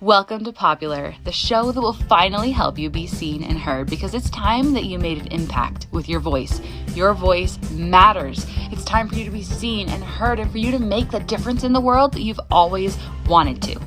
Welcome to Popular, the show that will finally help you be seen and heard because it's time that you made an impact with your voice. Your voice matters. It's time for you to be seen and heard and for you to make the difference in the world that you've always wanted to.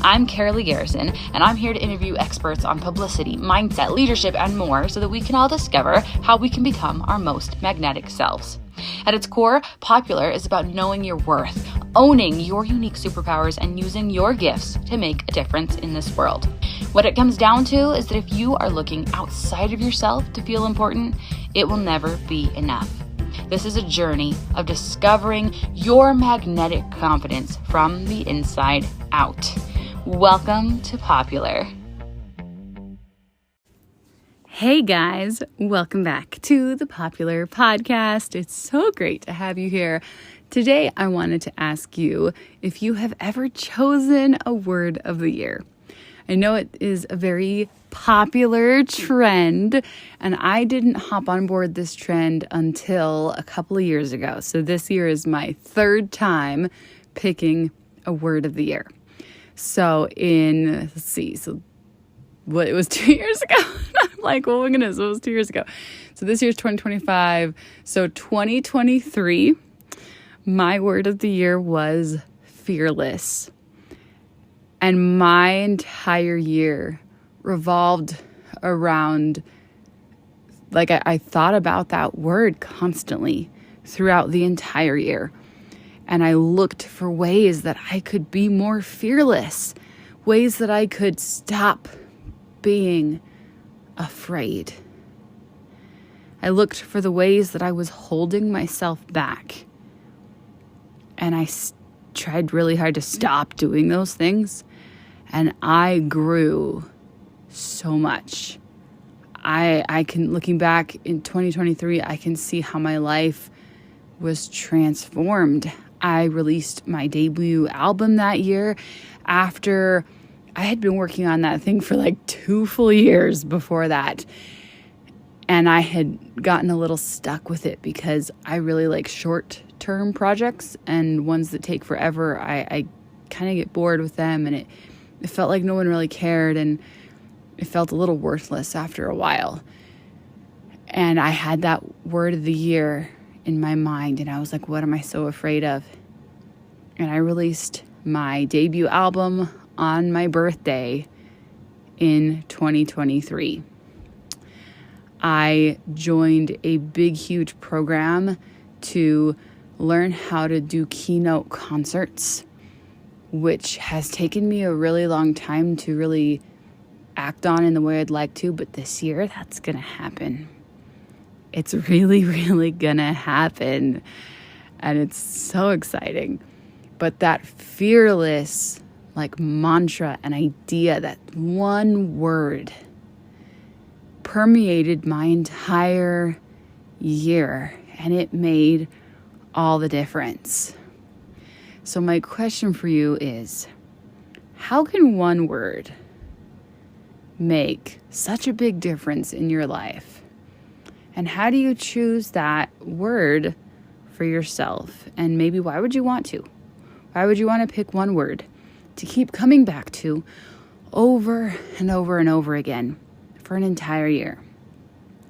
I'm Carolee Garrison, and I'm here to interview experts on publicity, mindset, leadership, and more so that we can all discover how we can become our most magnetic selves. At its core, Popular is about knowing your worth, owning your unique superpowers, and using your gifts to make a difference in this world. What it comes down to is that if you are looking outside of yourself to feel important, it will never be enough. This is a journey of discovering your magnetic confidence from the inside out. Welcome to Popular. Hey guys, welcome back to the Popular Podcast. It's so great to have you here. Today, I wanted to ask you if you have ever chosen a word of the year. I know it is a very popular trend, and I didn't hop on board this trend until a couple of years ago. So this year is my third time picking a word of the year. So it was 2 years ago. I'm like, oh my goodness, it was 2 years ago. So this year's 2025. So 2023, my word of the year was fearless. And my entire year revolved around, I thought about that word constantly throughout the entire year. And I looked for ways that I could be more fearless, ways that I could stop being afraid. I looked for the ways that I was holding myself back. And I tried really hard to stop doing those things. And I grew so much. Looking back in 2023, I can see how my life was transformed. I released my debut album that year after I had been working on that thing for 2 full years before that. And I had gotten a little stuck with it because I really like short-term projects, and ones that take forever, I kind of get bored with them, and it felt like no one really cared, and it felt a little worthless after a while. And I had that word of the year in my mind, and I was like, what am I so afraid of? And I released my debut album on my birthday in 2023. I joined a big, huge program to learn how to do keynote concerts, which has taken me a really long time to really act on in the way I'd like to, but this year that's going to happen. It's really, really going to happen, and it's so exciting. But that fearless, mantra and idea, that one word permeated my entire year, and it made all the difference. So my question for you is, how can one word make such a big difference in your life? And how do you choose that word for yourself? And maybe why would you want to? Why would you want to pick one word to keep coming back to over and over and over again for an entire year?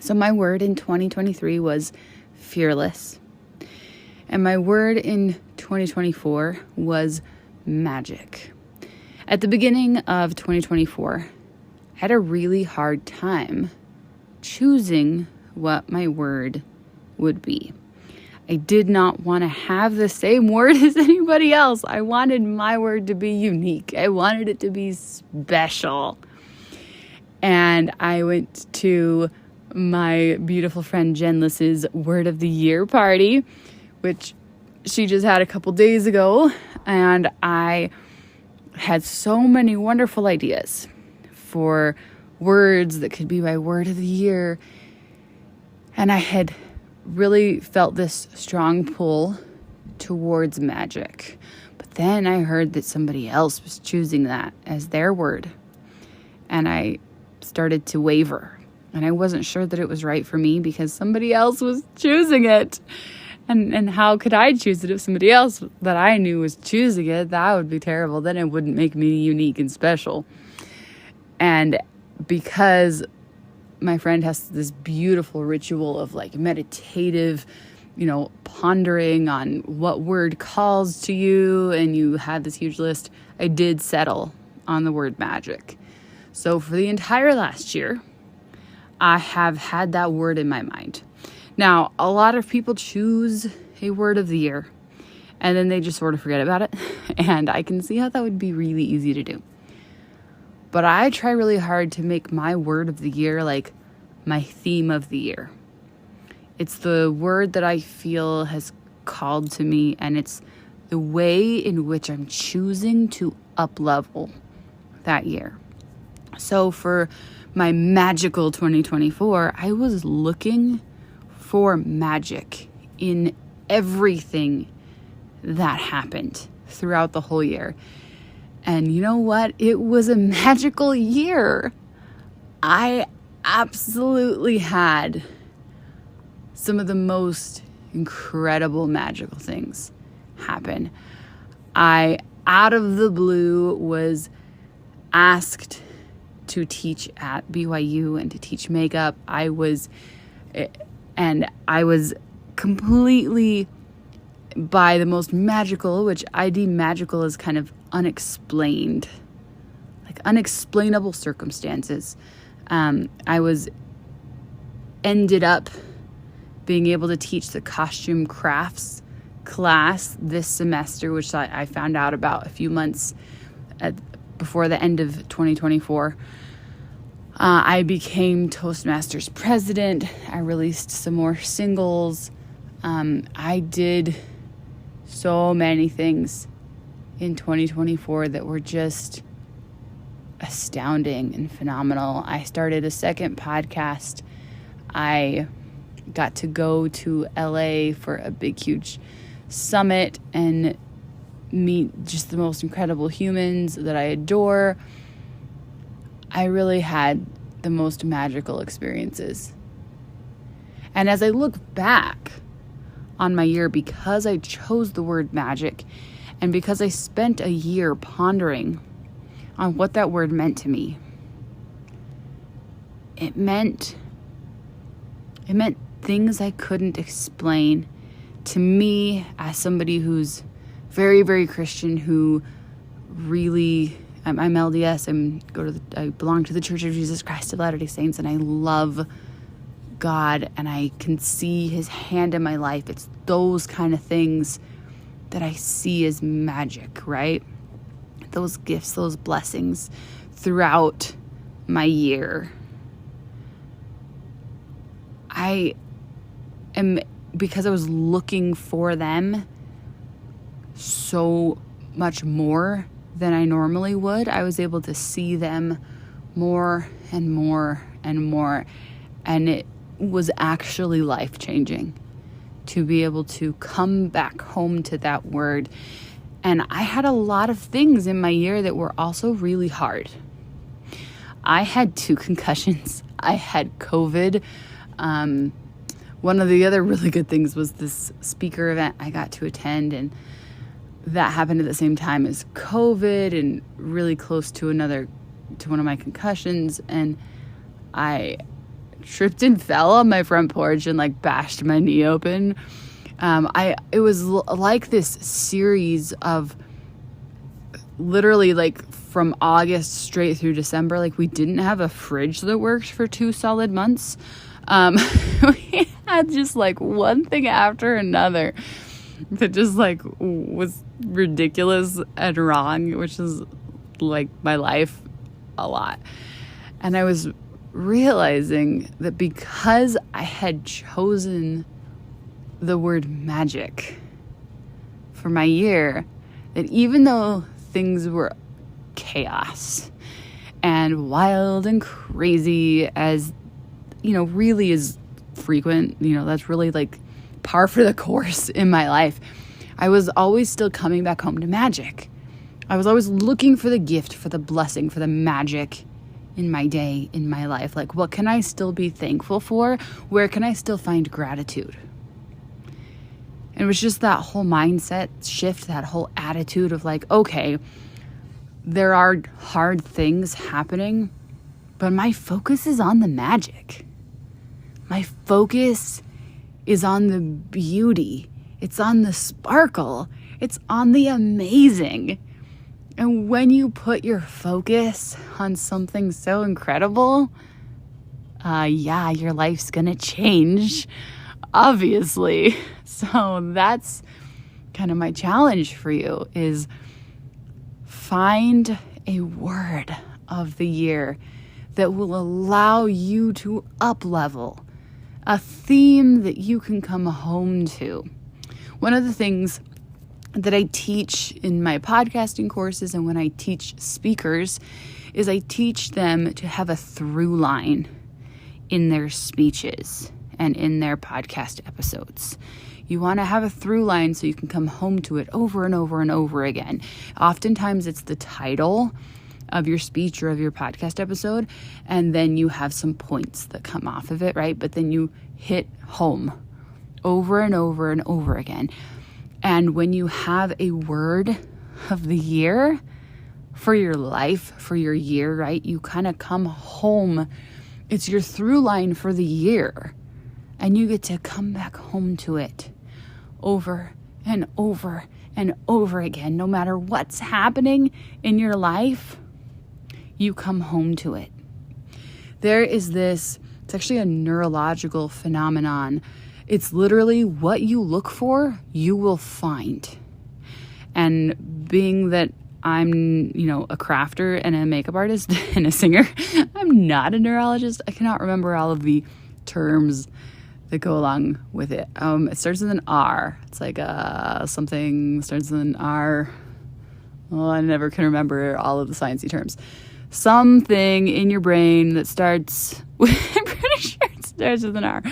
So my word in 2023 was fearless. And my word in 2024 was magic. At the beginning of 2024, I had a really hard time choosing what my word would be. I did not want to have the same word as anybody else. I wanted my word to be unique. I wanted it to be special. And I went to my beautiful friend Jen Liss's Word of the Year party, which she just had a couple days ago. And I had so many wonderful ideas for words that could be my word of the year. And I had really felt this strong pull towards magic. But then I heard that somebody else was choosing that as their word. And I started to waver. And I wasn't sure that it was right for me because somebody else was choosing it. And how could I choose it if somebody else that I knew was choosing it? That would be terrible. Then it wouldn't make me unique and special. And because my friend has this beautiful ritual of like meditative, pondering on what word calls to you, and you have this huge list, I did settle on the word magic. So for the entire last year, I have had that word in my mind. Now, a lot of people choose a word of the year, and then they just sort of forget about it. And I can see how that would be really easy to do. But I try really hard to make my word of the year like my theme of the year. It's the word that I feel has called to me, and it's the way in which I'm choosing to up-level that year. So for my magical 2024, I was looking for magic in everything that happened throughout the whole year. And you know what? It was a magical year. I absolutely had some of the most incredible magical things happen. I, out of the blue, was asked to teach at BYU and to teach makeup. I was completely by the most magical, which I deem magical as kind of unexplained, like unexplainable circumstances. I ended up being able to teach the costume crafts class this semester, which I found out about a few months before the end of 2024. I became Toastmasters president. I released some more singles. I did so many things in 2024 that were just astounding and phenomenal. I started a second podcast. I got to go to LA for a big, huge summit and meet just the most incredible humans that I adore. I really had the most magical experiences. And as I look back on my year, because I chose the word magic and because I spent a year pondering on what that word meant to me, it meant things I couldn't explain to me as somebody who's very, very Christian, who really, I'm LDS, I belong to the Church of Jesus Christ of Latter-day Saints, and I love God, and I can see his hand in my life. It's those kind of things that I see as magic, right? Those gifts, those blessings throughout my year. Because I was looking for them so much more than I normally would, I was able to see them more and more and more. And it was actually life-changing to be able to come back home to that word. And I had a lot of things in my year that were also really hard. I had 2 concussions. I had COVID. One of the other really good things was this speaker event I got to attend, and that happened at the same time as COVID and really close to one of my concussions. And I tripped and fell on my front porch and like bashed my knee open. It was like this series of literally like from August straight through December. Like we didn't have a fridge that worked for 2 solid months. We had just like one thing after another that just like was ridiculous and wrong, which is like my life a lot. And I was realizing that because I had chosen the word magic for my year, that even though things were chaos and wild and crazy, as really is frequent, that's really like par for the course in my life, I was always still coming back home to magic. I was always looking for the gift, for the blessing, for the magic in my day, in my life. Like, what can I still be thankful for? Where can I still find gratitude? And it was just that whole mindset shift, that whole attitude of like, okay, there are hard things happening, but my focus is on the magic. My focus is on the beauty. It's on the sparkle. It's on the amazing. And when you put your focus on something so incredible, your life's gonna change, obviously. So that's kind of my challenge for you, is find a word of the year that will allow you to up-level, a theme that you can come home to. One of the things that I teach in my podcasting courses and when I teach speakers is I teach them to have a through line in their speeches and in their podcast episodes. You want to have a through line so you can come home to it over and over and over again. Oftentimes it's the title of your speech or of your podcast episode, and then you have some points that come off of it, right? But then you hit home over and over and over again. And when you have a word of the year for your life, for your year, right? You kind of come home. It's your through line for the year. And you get to come back home to it over and over and over again. No matter what's happening in your life, you come home to it. There is this, it's actually a neurological phenomenon. It's literally what you look for, you will find. And being that I'm, a crafter and a makeup artist and a singer, I'm not a neurologist. I cannot remember all of the terms that go along with it. It starts with an R. It's like something starts with an R. Well, I never can remember all of the sciencey terms. Something in your brain that starts with, I'm pretty sure it starts with an R.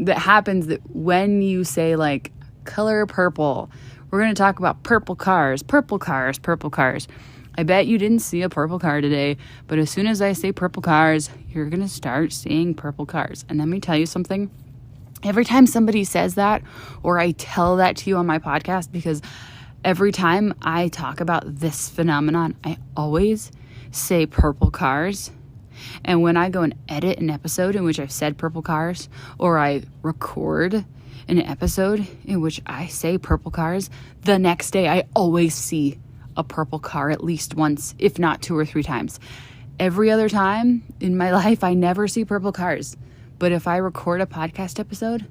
That happens that when you say like color purple, we're going to talk about purple cars. I bet you didn't see a purple car today, but as soon as I say purple cars, you're going to start seeing purple cars. And let me tell you something. Every time somebody says that, or I tell that to you on my podcast, because every time I talk about this phenomenon, I always say purple cars. And when I go and edit an episode in which I've said purple cars, or I record an episode in which I say purple cars, the next day I always see a purple car at least once, if not 2 or 3 times. Every other time in my life, I never see purple cars. But if I record a podcast episode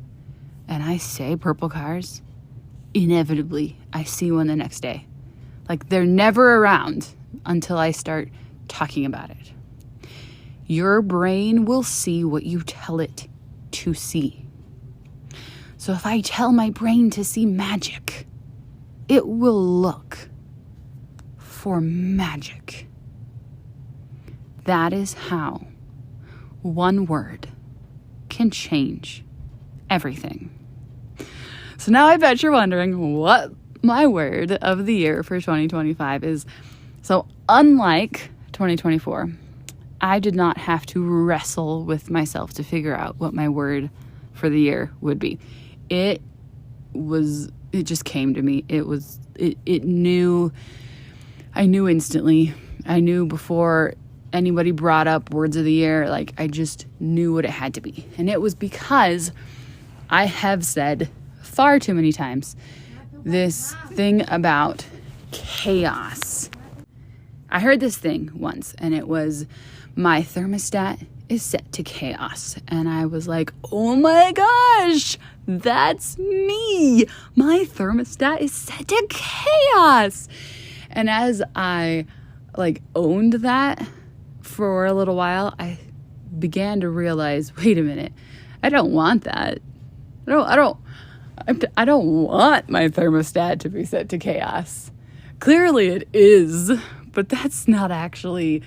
and I say purple cars, inevitably I see one the next day. Like, they're never around until I start talking about it. Your brain will see what you tell it to see. So if I tell my brain to see magic, it will look for magic. That is how one word can change everything. So now I bet you're wondering what my word of the year for 2025 is. So unlike 2024, I did not have to wrestle with myself to figure out what my word for the year would be. It just came to me. I knew instantly. I knew before anybody brought up words of the year, like I just knew what it had to be. And it was because I have said far too many times this thing about chaos. I heard this thing once, and it was, my thermostat is set to chaos. And I was like, oh my gosh, that's me. My thermostat is set to chaos. And as I owned that for a little while, I began to realize, wait a minute, I don't want that. I don't want my thermostat to be set to chaos. Clearly it is, but that's not actually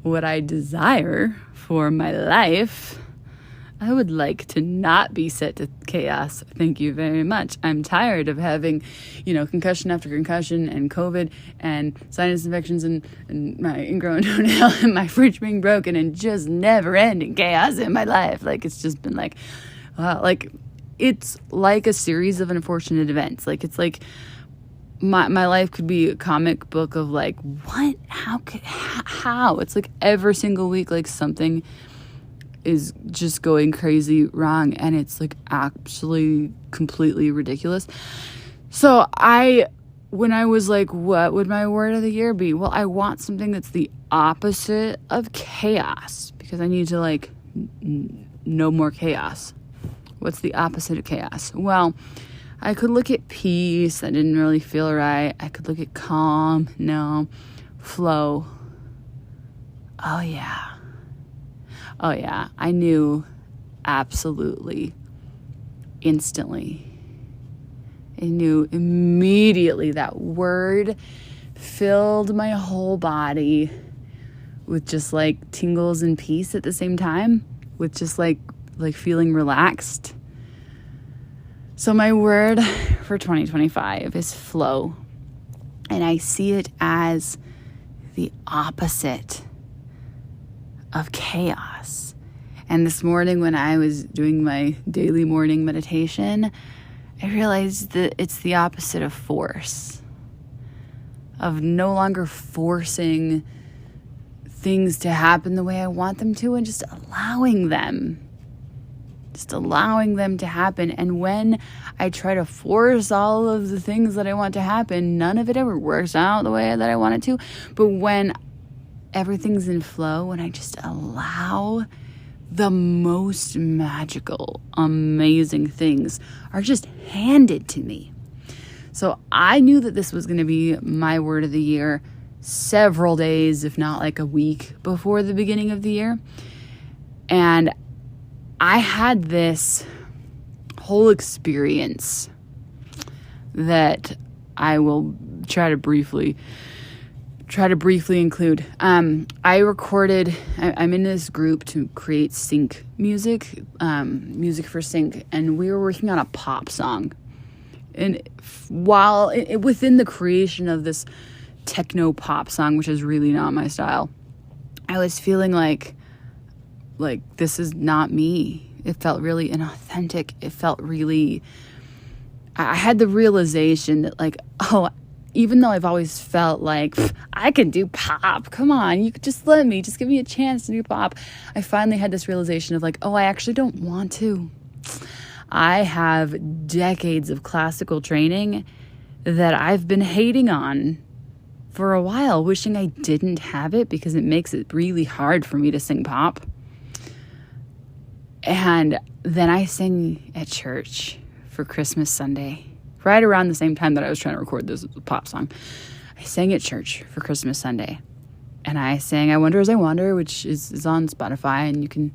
what I desire for my life. I would like to not be set to chaos. Thank you very much. I'm tired of having, concussion after concussion and COVID and sinus infections and my ingrown toenail and my fridge being broken and just never ending chaos in my life. It's just been wow, it's like a series of unfortunate events. Like, it's like my life could be a comic book of like, what? How? It's like every single week, like something is just going crazy wrong, and it's like absolutely completely ridiculous. So when I was like, what would my word of the year be? Well, I want something that's the opposite of chaos, because I need to like no more chaos. What's the opposite of chaos? Well, I could look at peace. That didn't really feel right. I could look at calm. No. Flow. Oh yeah. I knew absolutely, instantly. I knew immediately. That word filled my whole body with just like tingles and peace at the same time, with just like feeling relaxed. So my word for 2025 is flow. And I see it as the opposite of chaos. And this morning when I was doing my daily morning meditation, I realized that it's the opposite of force. Of no longer forcing things to happen the way I want them to, and just allowing them. Just allowing them to happen. And when I try to force all of the things that I want to happen, none of it ever works out the way that I want it to. But when everything's in flow, when I just allow, the most magical, amazing things are just handed to me. So I knew that this was going to be my word of the year several days, if not like a week before the beginning of the year. And I had this whole experience that I will try to briefly include. I recorded, I'm in this group to create sync music, music for sync, and we were working on a pop song. And while within the creation of this techno pop song, which is really not my style, I was feeling like this is not me. It felt really inauthentic. It felt really, I had the realization that like, oh, even though I've always felt like I can do pop, come on, you could just give me a chance to do pop. I finally had this realization of like, oh, I actually don't want to. I have decades of classical training that I've been hating on for a while, wishing I didn't have it because it makes it really hard for me to sing pop. And then I sang at church for Christmas Sunday, right around the same time that I was trying to record this pop song. I sang at church for Christmas Sunday. And I sang I Wonder As I Wander, which is on Spotify, and you can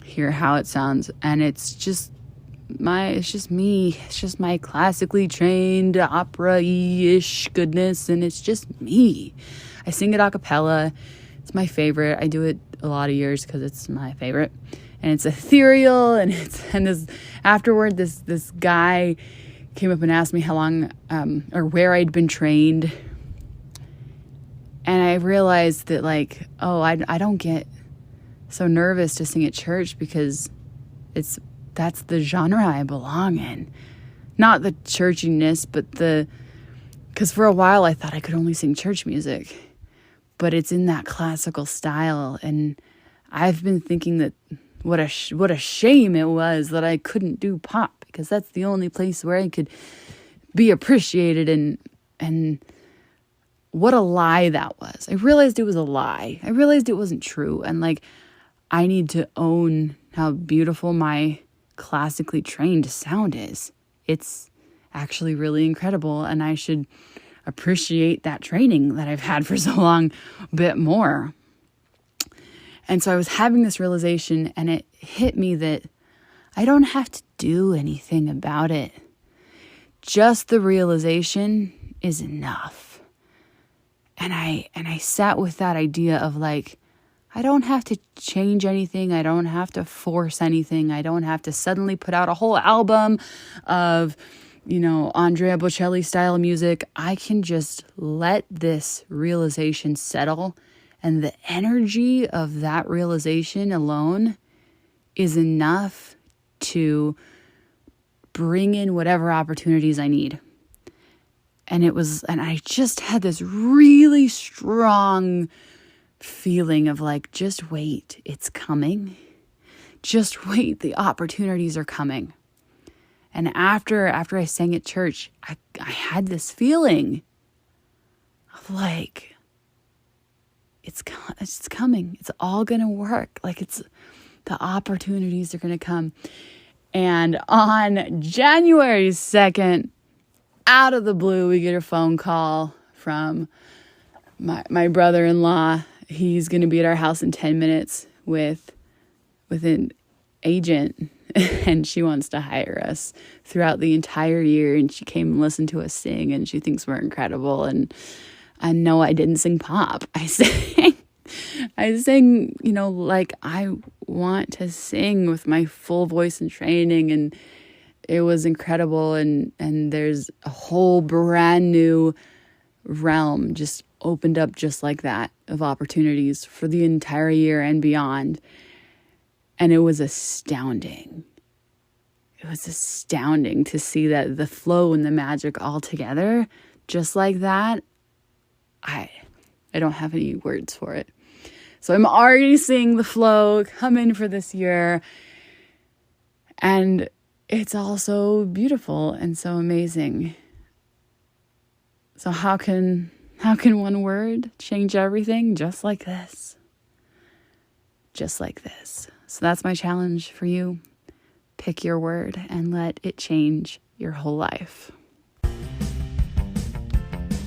hear how it sounds. And it's just me. It's just my classically trained opera-ish goodness, and it's just me. I sing it a cappella. It's my favorite. I do it a lot of years because it's my favorite. And it's ethereal, and this afterward, this guy came up and asked me how long or where I'd been trained. And I realized that like, oh, I don't get so nervous to sing at church because that's the genre I belong in. Not the churchiness, but because for a while I thought I could only sing church music, but it's in that classical style. And I've been thinking that what a shame it was that I couldn't do pop, because that's the only place where I could be appreciated, and what a lie that was. I realized it was a lie. I realized it wasn't true, and like I need to own how beautiful my classically trained sound is. It's actually really incredible, and I should appreciate that training that I've had for so long a bit more. And so I was having this realization, and it hit me that I don't have to do anything about it. Just the realization is enough. And I sat with that idea of like, I don't have to change anything. I don't have to force anything. I don't have to suddenly put out a whole album of, Andrea Bocelli style music. I can just let this realization settle. And the energy of that realization alone is enough to bring in whatever opportunities I need. And I just had this really strong feeling of like, just wait, it's coming. Just wait, the opportunities are coming. And after I sang at church, I had this feeling of like, it's coming. It's all going to work. Like the opportunities are going to come. And on January 2nd, out of the blue, we get a phone call from my brother-in-law. He's going to be at our house in 10 minutes with an agent, and she wants to hire us throughout the entire year. And she came and listened to us sing, and she thinks we're incredible. And no, I didn't sing pop. I sang, like I want to sing with my full voice and training, and it was incredible. And there's a whole brand new realm just opened up just like that of opportunities for the entire year and beyond. And it was astounding. It was astounding to see that the flow and the magic all together, just like that. I don't have any words for it. So I'm already seeing the flow come in for this year. And it's all so beautiful and so amazing. So how can one word change everything? Just like this. Just like this. So that's my challenge for you. Pick your word and let it change your whole life.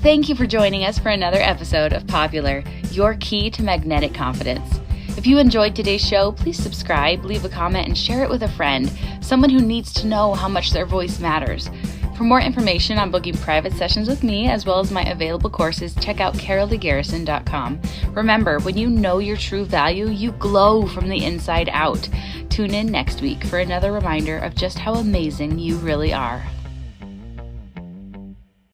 Thank you for joining us for another episode of Popular, your key to magnetic confidence. If you enjoyed today's show, please subscribe, leave a comment, and share it with a friend, someone who needs to know how much their voice matters. For more information on booking private sessions with me, as well as my available courses, check out caroleegarrison.com. Remember, when you know your true value, you glow from the inside out. Tune in next week for another reminder of just how amazing you really are.